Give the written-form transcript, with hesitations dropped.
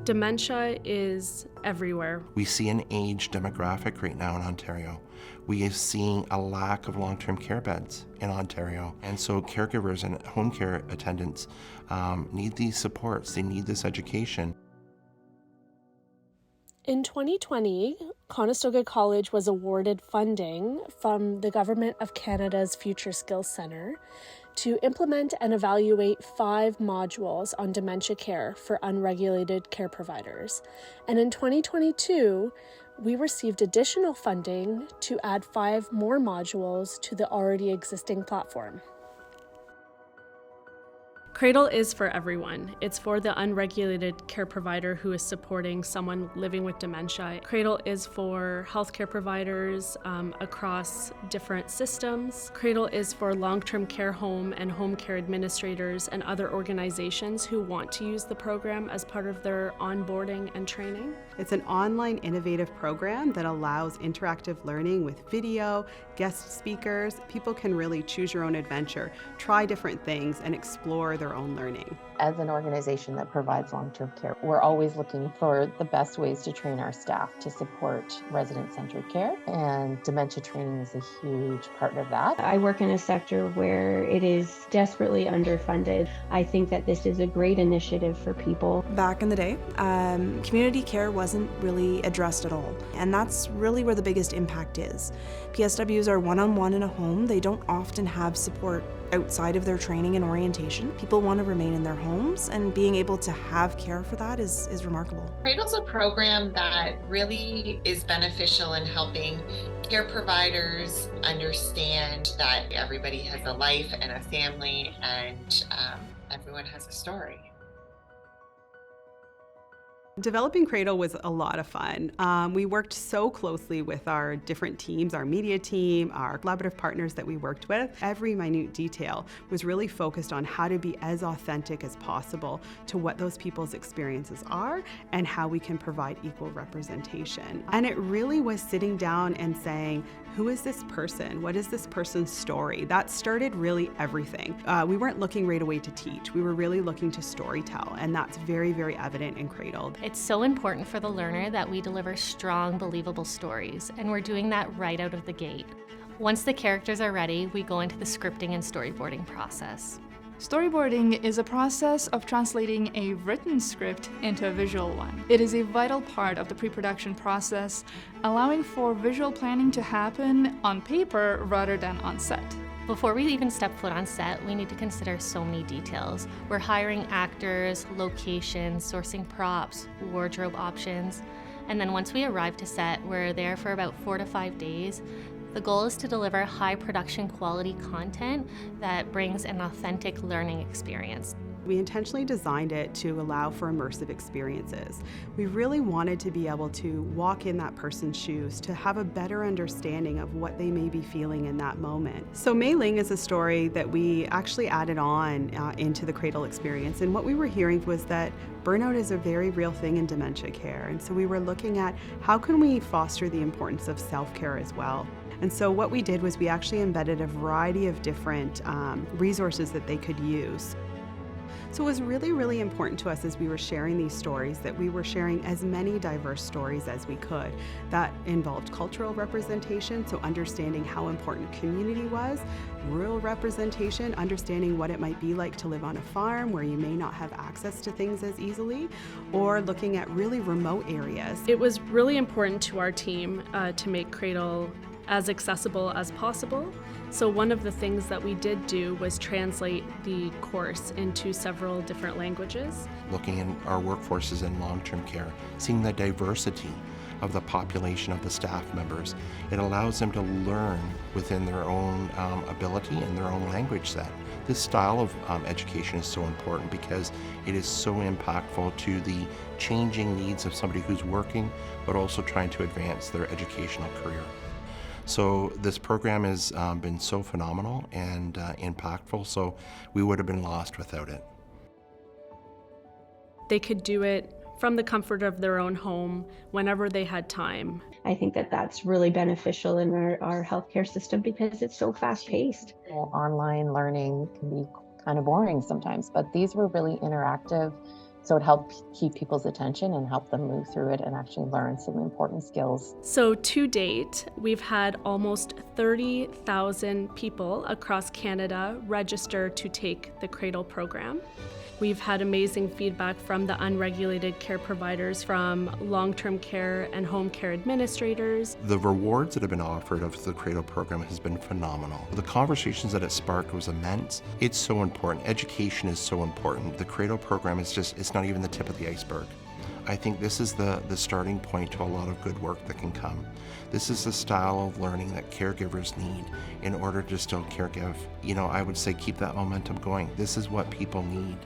Dementia is everywhere. We see an age demographic right now in Ontario. We are seeing a lack of long-term care beds in Ontario. And so caregivers and home care attendants need these supports, they need this education. In 2020, Conestoga College was awarded funding from the Government of Canada's Future Skills Centre to implement and evaluate 5 modules on dementia care for unregulated care providers. And in 2022, we received additional funding to add 5 more modules to the already existing platform. CRADLE is for everyone. It's for the unregulated care provider who is supporting someone living with dementia. CRADLE is for healthcare providers across different systems. CRADLE is for long-term care home and home care administrators and other organizations who want to use the program as part of their onboarding and training. It's an online innovative program that allows interactive learning with video, guest speakers. People can really choose your own adventure, try different things, and explore their own learning. As an organization that provides long-term care, we're always looking for the best ways to train our staff to support resident-centered care, and dementia training is a huge part of that. I work in a sector where it is desperately underfunded. I think that this is a great initiative for people. Back in the day, community care wasn't really addressed at all, and that's really where the biggest impact is. PSWs are one-on-one in a home. They don't often have support outside of their training and orientation. People want to remain in their homes, and being able to have care for that is remarkable. CRADLE's a program that really is beneficial in helping care providers understand that everybody has a life and a family, and everyone has a story. Developing CRADLE was a lot of fun. We worked so closely with our different teams, our media team, our collaborative partners that we worked with. Every minute detail was really focused on how to be as authentic as possible to what those people's experiences are and how we can provide equal representation. And it really was sitting down and saying, who is this person? What is this person's story? That started really everything. We weren't looking right away to teach. We were really looking to storytell, and that's very, very evident in CRADLE. It's so important for the learner that we deliver strong, believable stories, and we're doing that right out of the gate. Once the characters are ready, we go into the scripting and storyboarding process. Storyboarding is a process of translating a written script into a visual one. It is a vital part of the pre-production process, allowing for visual planning to happen on paper rather than on set. Before we even step foot on set, we need to consider so many details. We're hiring actors, locations, sourcing props, wardrobe options, and then once we arrive to set, we're there for about 4 to 5 days. The goal is to deliver high production quality content that brings an authentic learning experience. We intentionally designed it to allow for immersive experiences. We really wanted to be able to walk in that person's shoes, to have a better understanding of what they may be feeling in that moment. So Mei Ling is a story that we actually added on into the CRADLE experience, and what we were hearing was that burnout is a very real thing in dementia care, and so we were looking at how can we foster the importance of self-care as well. And so what we did was we actually embedded a variety of different resources that they could use. So it was really, really important to us as we were sharing these stories that we were sharing as many diverse stories as we could. That involved cultural representation, so understanding how important community was, rural representation, understanding what it might be like to live on a farm where you may not have access to things as easily, or looking at really remote areas. It was really important to our team to make CRADLE as accessible as possible. So one of the things that we did do was translate the course into several different languages. Looking at our workforces in long-term care, seeing the diversity of the population of the staff members, it allows them to learn within their own ability and their own language set. This style of education is so important because it is so impactful to the changing needs of somebody who's working, but also trying to advance their educational career. So this program has been so phenomenal and impactful, so we would have been lost without it. They could do it from the comfort of their own home whenever they had time. I think that that's really beneficial in our healthcare system because it's so fast-paced. Online learning can be kind of boring sometimes, but these were really interactive So it helped keep people's attention and help them move through it and actually learn some important skills. So to date, we've had almost 30,000 people across Canada register to take the CRADLE program. We've had amazing feedback from the unregulated care providers, from long-term care and home care administrators. The rewards that have been offered of the CRADLE program has been phenomenal. The conversations that it sparked was immense. It's so important. Education is so important. The CRADLE program is it's not even the tip of the iceberg. I think this is the starting point to a lot of good work that can come. This is the style of learning that caregivers need in order to still caregive. I would say keep that momentum going. This is what people need.